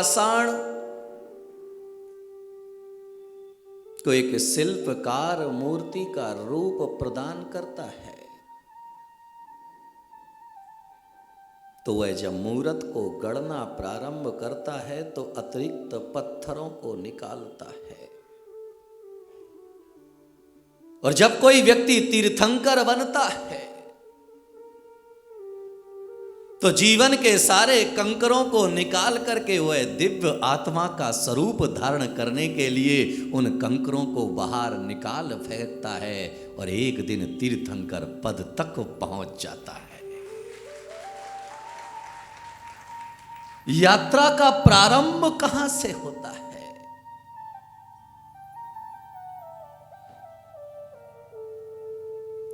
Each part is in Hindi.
पाषाण को एक शिल्पकार मूर्ति का रूप प्रदान करता है, तो वह जब मूर्त को गढ़ना प्रारंभ करता है तो अतिरिक्त पत्थरों को निकालता है। और जब कोई व्यक्ति तीर्थंकर बनता है तो जीवन के सारे कंकरों को निकाल करके वह दिव्य आत्मा का स्वरूप धारण करने के लिए उन कंकरों को बाहर निकाल फेंकता है और एक दिन तीर्थंकर पद तक पहुंच जाता है। यात्रा का प्रारंभ कहां से होता है?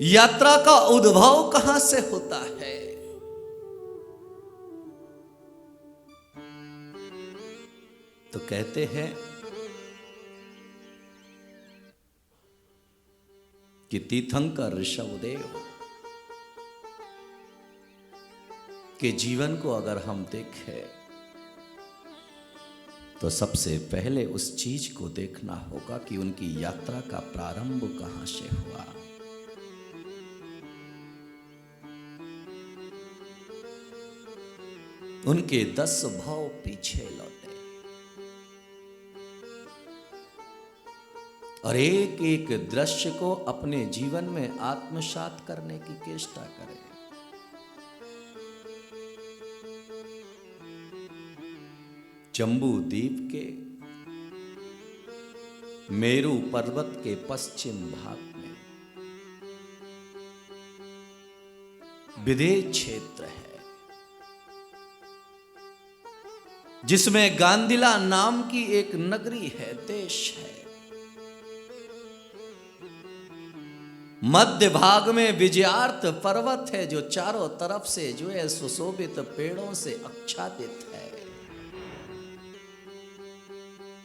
यात्रा का उद्भव कहां से होता है? तो कहते हैं कि तीर्थंकर ऋषभदेव के जीवन को अगर हम देखें तो सबसे पहले उस चीज को देखना होगा कि उनकी यात्रा का प्रारंभ कहां से हुआ। उनके 10 भाव पीछे लौटे और एक एक दृश्य को अपने जीवन में आत्मसात करने की चेष्टा करें। जम्बू द्वीप के मेरू पर्वत के पश्चिम भाग में विदेह क्षेत्र है, जिसमें गांधीला नाम की एक नगरी है, देश है। मध्य भाग में विजयार्थ पर्वत है जो चारों तरफ से जो है सुशोभित पेड़ों से आच्छादित है,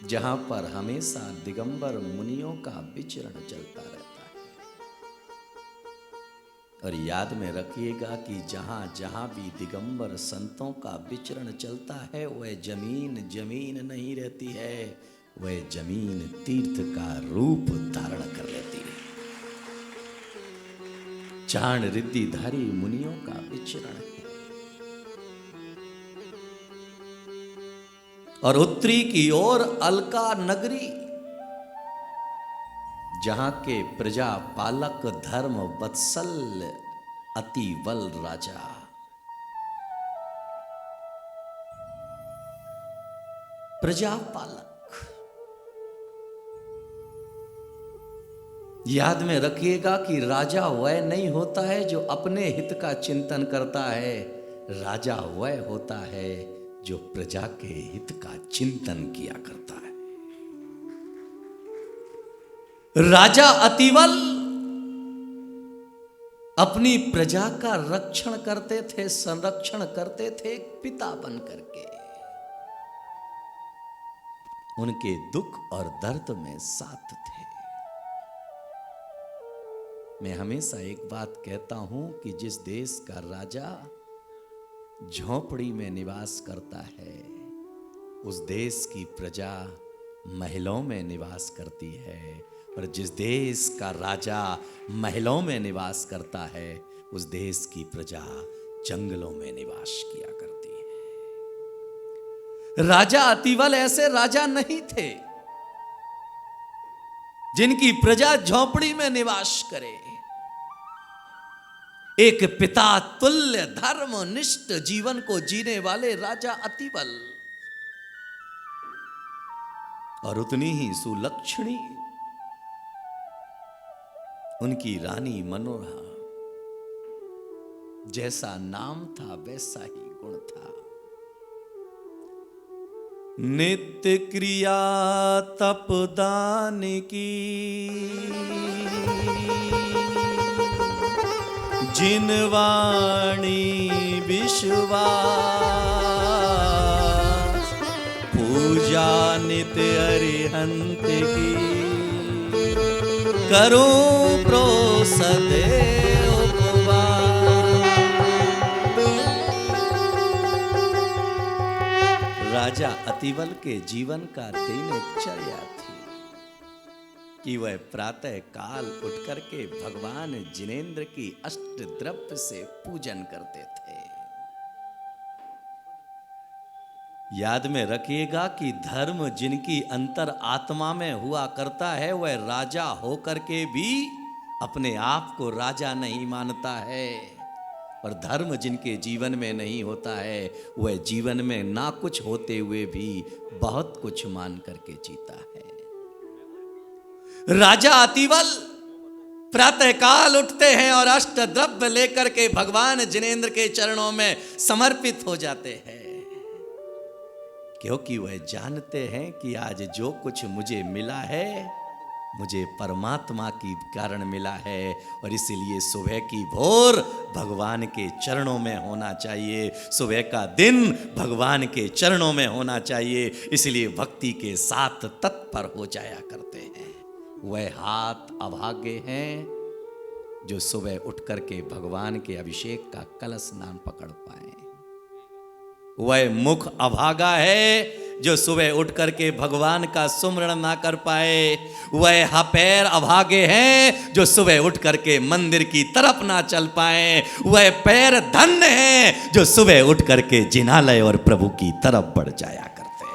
जहां पर हमेशा दिगंबर मुनियों का विचरण चलता रहता है। और याद में रखिएगा कि जहां जहां भी दिगंबर संतों का विचरण चलता है वह जमीन जमीन नहीं रहती है, वह जमीन तीर्थ का रूप धारण कर लेती है। चाण रिद्धिधारी मुनियों का विचरण है। और उत्तरी की ओर अलका नगरी, जहां के प्रजा पालक धर्म वत्सल अतिवल राजा प्रजा पालक। याद में रखिएगा कि राजा वह नहीं होता है जो अपने हित का चिंतन करता है, राजा वह होता है जो प्रजा के हित का चिंतन किया करता है। राजा अतिवल अपनी प्रजा का रक्षण करते थे, संरक्षण करते थे, एक पिता बन करके उनके दुख और दर्द में साथ थे। मैं हमेशा एक बात कहता हूं कि जिस देश का राजा झोंपड़ी में निवास करता है उस देश की प्रजा महलों में निवास करती है, और जिस देश का राजा महलों में निवास करता है उस देश की प्रजा जंगलों में निवास किया करती है। राजा अतिवल ऐसे राजा नहीं थे जिनकी प्रजा झोंपड़ी में निवास करे। एक पिता तुल्य धर्मनिष्ठ जीवन को जीने वाले राजा अतिवल और उतनी ही सुलक्षणी उनकी रानी मनोहरा। जैसा नाम था वैसा ही गुण था। नित्य क्रिया तपदान की जिन वाणी विश्वास, पूजा नित्य अरिहंत की करो प्रोसदे उपवास। राजा अतिवल के जीवन का दिनचर्या थी कि वह प्रातः काल उठ करके भगवान जिनेंद्र की अष्टद्रव्य से पूजन करते थे। याद में रखिएगा कि धर्म जिनकी अंतर आत्मा में हुआ करता है वह राजा होकर के भी अपने आप को राजा नहीं मानता है, और धर्म जिनके जीवन में नहीं होता है वह जीवन में ना कुछ होते हुए भी बहुत कुछ मान करके जीता है। राजा अतिवल प्रातःकाल उठते हैं और अष्टद्रव्य लेकर के भगवान जिनेंद्र के चरणों में समर्पित हो जाते हैं, क्योंकि वह जानते हैं कि आज जो कुछ मुझे मिला है मुझे परमात्मा की कारण मिला है, और इसीलिए सुबह की भोर भगवान के चरणों में होना चाहिए, सुबह का दिन भगवान के चरणों में होना चाहिए, इसलिए भक्ति के साथ तत्पर हो जाया करते हैं। वह हाथ अभागे हैं जो सुबह उठ करके भगवान के अभिषेक का कलश ना पकड़ पाए, वह मुख अभागा है जो सुबह उठ करके भगवान का सुमरण ना कर पाए, वह पैर अभागे हैं जो सुबह उठ करके मंदिर की तरफ ना चल पाए, वह पैर धन्य हैं जो सुबह उठ करके जिनालय और प्रभु की तरफ बढ़ जाया करते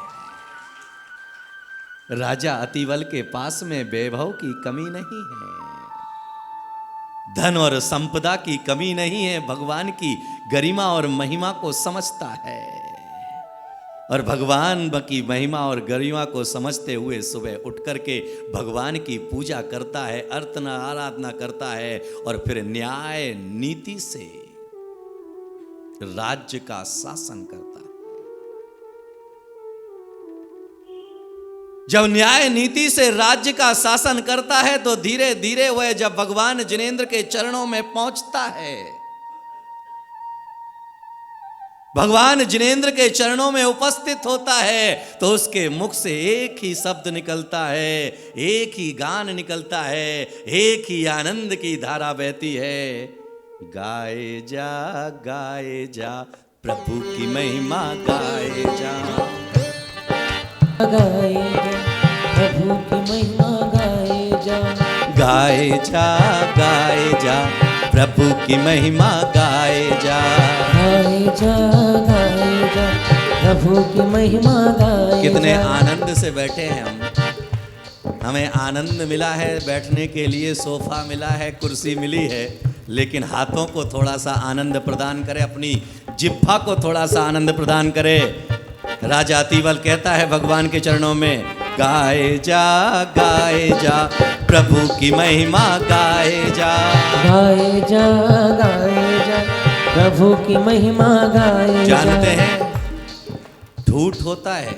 हैं। राजा अतिवल के पास में वैभव की कमी नहीं है, धन और संपदा की कमी नहीं है, भगवान की गरिमा और महिमा को समझता है, और भगवान की महिमा और गरिमा को समझते हुए सुबह उठ करके भगवान की पूजा करता है, अर्चना आराधना करता है, और फिर न्याय नीति से राज्य का शासन करता है। जब न्याय नीति से राज्य का शासन करता है तो धीरे धीरे वह जब भगवान जिनेंद्र के चरणों में पहुंचता है, भगवान जिनेंद्र के चरणों में उपस्थित होता है, तो उसके मुख से एक ही शब्द निकलता है, एक ही गान निकलता है, एक ही आनंद की धारा बहती है, गाए जा प्रभु की महिमा गाए जा, गाए जा प्रभु की महिमा गाए जा, गाए जा प्रभु की महिमा गाए जा, गाए जा प्रभु की महिमा गाए। कितने आनंद से बैठे हैं हम, हमें आनंद मिला है, बैठने के लिए सोफा मिला है, कुर्सी मिली है, लेकिन हाथों को थोड़ा सा आनंद प्रदान करें, अपनी जिह्वा को थोड़ा सा आनंद प्रदान करें। राजा अतिवल कहता है भगवान के चरणों में, गाए जा प्रभु की महिमा गाए जा, गाए जा प्रभु की महिमा गाए जा। जानते हैं ढूंढ होता है,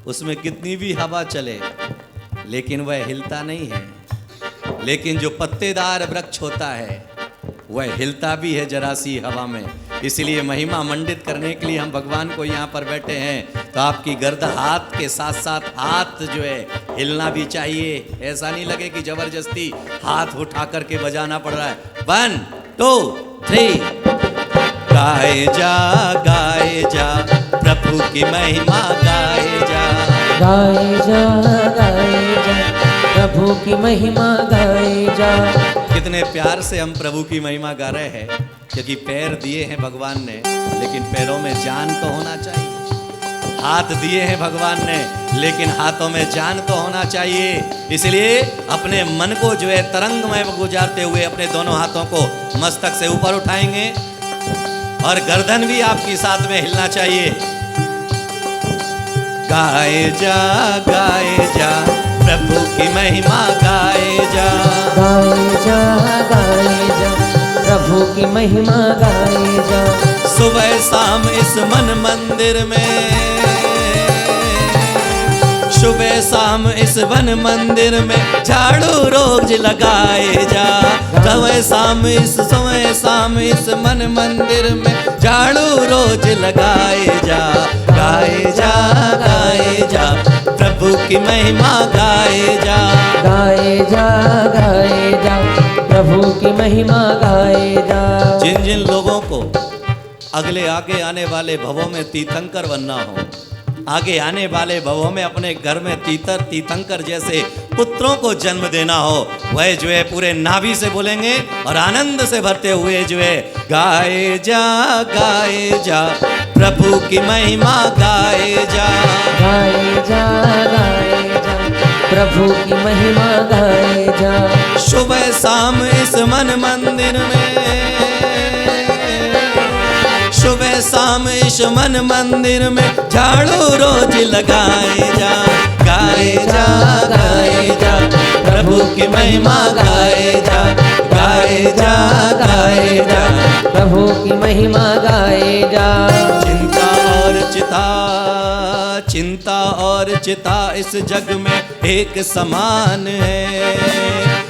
उसमें कितनी भी हवा चले लेकिन वह हिलता नहीं है, लेकिन जो पत्तेदार वृक्ष होता है वह हिलता भी है जरा सी हवा में। इसलिए महिमा मंडित करने के लिए हम भगवान को यहाँ पर बैठे हैं, तो आपकी गर्द हाथ के साथ साथ हाथ जो है हिलना भी चाहिए, ऐसा नहीं लगे कि जबरदस्ती हाथ उठा करके बजाना पड़ रहा है। 1 2 3 गाए जा प्रभु की महिमा गाए जा, गाए जा प्रभु की महिमा गाए जा। कितने प्यार से हम प्रभु की महिमा गा रहे हैं, क्योंकि पैर दिए हैं भगवान ने, लेकिन पैरों में जान तो होना चाहिए, हाथ दिए हैं भगवान ने, लेकिन हाथों में जान तो होना चाहिए। इसलिए अपने मन को जो है तरंगमय गुजारते हुए अपने दोनों हाथों को मस्तक से ऊपर उठाएंगे, और गर्दन भी आपकी साथ में हिलना चाहिए। गाए जा प्रभु की महिमा गाए जा, गाए जा प्रभु की महिमा गाए जा। सुबह शाम इस मन मंदिर में, सुबह शाम इस वन मंदिर में झाड़ू रोज लगाए जा, समय शाम इस मन मंदिर में झाड़ू रोज लगाए जा, गाए जा प्रभु की महिमा गाए जा, गाए जा प्रभु की महिमा गाए जा। जिन जिन लोगों को अगले आगे आने वाले भवों में तीर्थंकर बनना हो, आगे आने वाले भवों में अपने घर में तीर्थंकर जैसे पुत्रों को जन्म देना हो, वह जो है पूरे नाभि से बोलेंगे और आनंद से भरते हुए जो है गाए जा प्रभु की महिमा गाए जा प्रभु की महिमा गाए जा। सुबह शाम इस मन मंदिर में, सुबह शाम इस मन मंदिर में झाड़ू रोज लगाए जा प्रभु की महिमा गाए जा प्रभु की महिमा गाए जा। चिंता और चिता इस जग में एक समान है,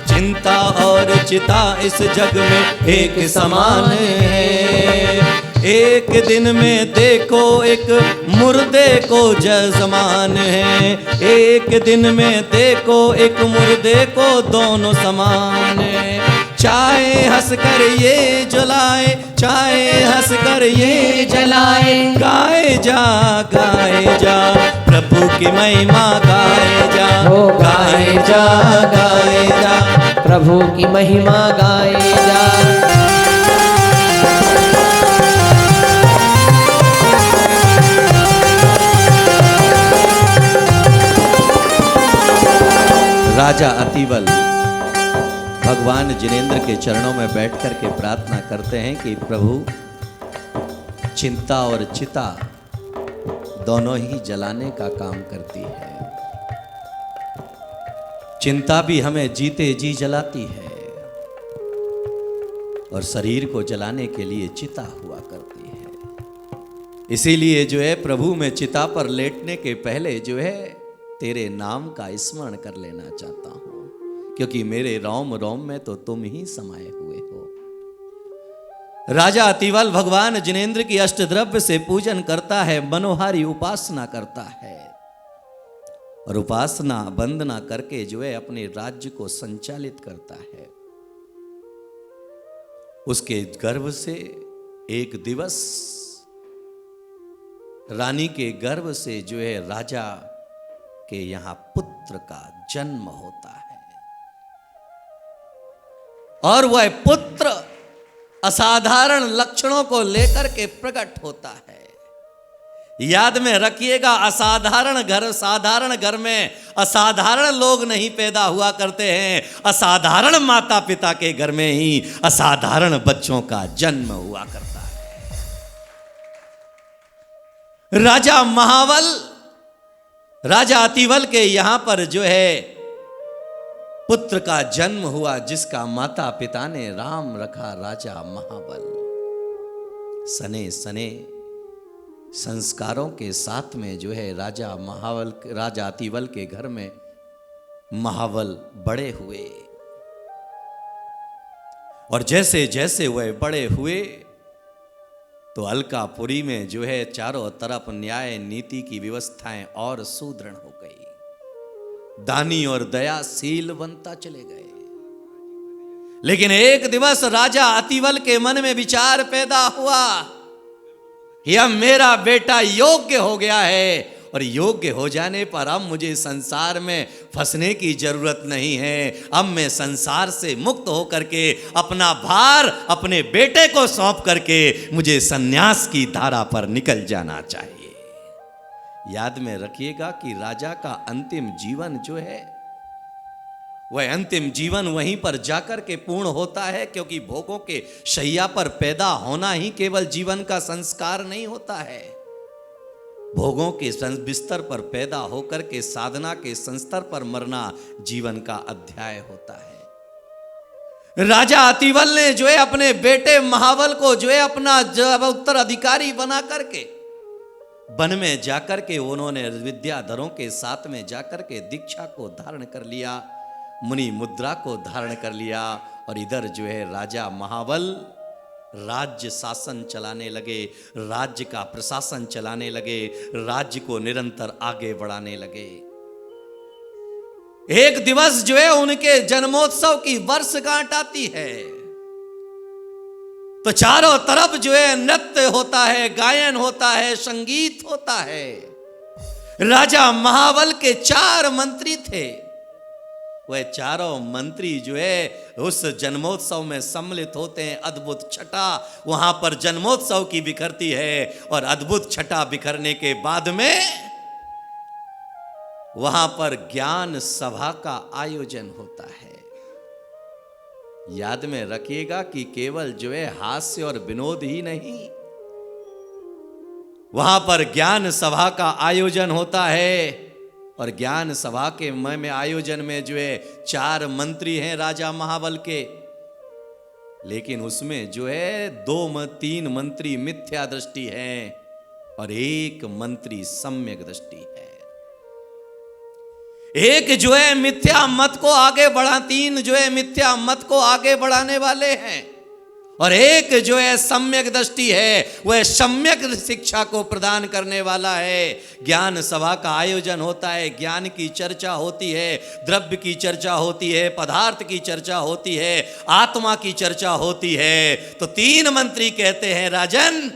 चिंता और चिता इस जग में एक समान है। एक दिन में देखो एक मुर्दे को जज़मान है, एक दिन में देखो एक मुर्दे को दोनों समान है। चाहे हंस कर ये जलाए, चाहे हंस कर ये जलाए, गाए जा प्रभु की महिमा गाए जा प्रभु की महिमा गाए जा। राजा अतिवल भगवान जिनेंद्र के चरणों में बैठकर के प्रार्थना करते हैं कि प्रभु, चिंता और चिता दोनों ही जलाने का काम करती है। चिंता भी हमें जीते जी जलाती है और शरीर को जलाने के लिए चिता हुआ करती है। इसीलिए जो है प्रभु में चिता पर लेटने के पहले जो है तेरे नाम का स्मरण कर लेना चाहता हूं, क्योंकि मेरे रोम रोम में तो तुम ही समाये हुए हो। राजा अतिवल भगवान जिनेंद्र की अष्टद्रव्य से पूजन करता है, मनोहारी उपासना करता है और उपासना वंदना करके जो है अपने राज्य को संचालित करता है। उसके गर्भ से एक दिवस रानी के गर्भ से जो है राजा के यहां पुत्र का जन्म होता है और वह पुत्र असाधारण लक्षणों को लेकर के प्रकट होता है। याद में रखिएगा, साधारण घर में असाधारण लोग नहीं पैदा हुआ करते हैं, असाधारण माता पिता के घर में ही असाधारण बच्चों का जन्म हुआ करता है। राजा अतिवल के यहां पर जो है पुत्र का जन्म हुआ, जिसका माता पिता ने राम रखा राजा महाबल। सने सने संस्कारों के साथ में जो है राजा अतिवल के घर में महाबल बड़े हुए और जैसे जैसे वह बड़े हुए तो अलकापुरी में जो है चारों तरफ न्याय नीति की व्यवस्थाएं और सुदृढ़ हो गई, दानी और दयाशील बनता चले गए। लेकिन एक दिवस राजा अतिवल के मन में विचार पैदा हुआ, यह मेरा बेटा योग्य हो गया है और योग्य हो जाने पर अब मुझे संसार में फंसने की जरूरत नहीं है। अब मैं संसार से मुक्त होकर के अपना भार अपने बेटे को सौंप करके मुझे सन्यास की धारा पर निकल जाना चाहिए। याद में रखिएगा कि राजा का अंतिम जीवन जो है वह अंतिम जीवन वहीं पर जाकर के पूर्ण होता है, क्योंकि भोगों के शैया पर पैदा होना ही केवल जीवन का संस्कार नहीं होता है। भोगों के बिस्तर पर पैदा होकर के साधना के संस्तर पर मरना जीवन का अध्याय होता है। राजा अतिवल ने जो है अपने बेटे महाबल को जो है अपना उत्तराधिकारी बना करके वन में जाकर के उन्होंने विद्याधरों के साथ में जाकर के दीक्षा को धारण कर लिया, मुनि मुद्रा को धारण कर लिया और इधर जो है राजा महाबल राज्य शासन चलाने लगे, राज्य का प्रशासन चलाने लगे, राज्य को निरंतर आगे बढ़ाने लगे। एक दिवस जो है उनके जन्मोत्सव की वर्षगांठ आती है तो चारों तरफ जो है नृत्य होता है, गायन होता है, संगीत होता है। राजा महाबल के 4 मंत्री थे। वह चारों मंत्री जो है उस जन्मोत्सव में सम्मिलित होते हैं। अद्भुत छटा वहां पर जन्मोत्सव की बिखरती है और अद्भुत छटा बिखरने के बाद में वहां पर ज्ञान सभा का आयोजन होता है। याद में रखिएगा कि केवल जो है हास्य और विनोद ही नहीं, वहां पर ज्ञान सभा का आयोजन होता है। और ज्ञान सभा के में आयोजन में जो है 4 मंत्री हैं राजा महाबल के, लेकिन उसमें जो है 3 मंत्री मिथ्या दृष्टि हैं और 1 मंत्री सम्यक दृष्टि है। एक जो है मिथ्या मत को आगे बढ़ा, 3 जो है मिथ्या मत को आगे बढ़ाने वाले हैं और एक जो है सम्यक दृष्टि है, वह सम्यक शिक्षा को प्रदान करने वाला है। ज्ञान सभा का आयोजन होता है, ज्ञान की चर्चा होती है, द्रव्य की चर्चा होती है, पदार्थ की चर्चा होती है, आत्मा की चर्चा होती है। तो 3 मंत्री कहते हैं राजन,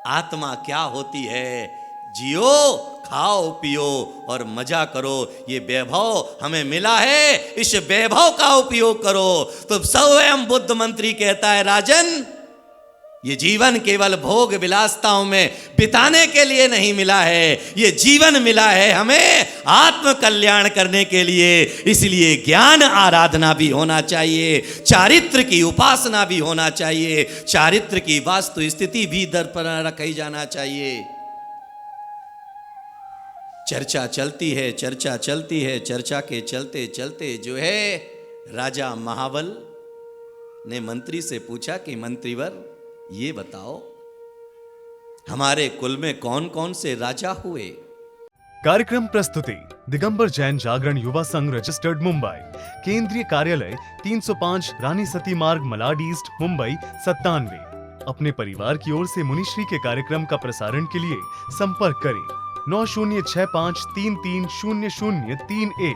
आत्मा क्या होती है? जियो, खाओ पियो और मजा करो। ये वैभव हमें मिला है, इस वैभव का उपयोग करो। तो स्वयं बुद्ध मंत्री कहता है राजन, ये जीवन केवल भोग विलासताओं में बिताने के लिए नहीं मिला है, ये जीवन मिला है हमें आत्म कल्याण करने के लिए। इसलिए ज्ञान आराधना भी होना चाहिए, चारित्र की उपासना भी होना चाहिए, चारित्र की वास्तु स्थिति भी दर्पण रखी जाना चाहिए। चर्चा चलती है, चर्चा चलती है, चर्चा के चलते चलते जो है राजा महाबल ने मंत्री से पूछा कि मंत्रीवर ये बताओ, हमारे कुल में कौन कौन से राजा हुए? कार्यक्रम प्रस्तुति दिगंबर जैन जागरण युवा संघ रजिस्टर्ड मुंबई, केंद्रीय कार्यालय 305 रानी सती मार्ग मलाड ईस्ट मुंबई 97। अपने परिवार की ओर से मुनिश्री के कार्यक्रम का प्रसारण के लिए संपर्क करें 9065330031।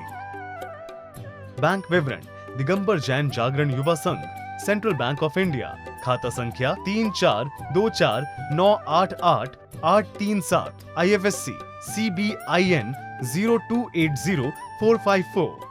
बैंक विवरण दिगंबर जैन जागरण युवा संघ, सेंट्रल बैंक ऑफ इंडिया, खाता संख्या 3424988837, IFSC CBIN 0280454।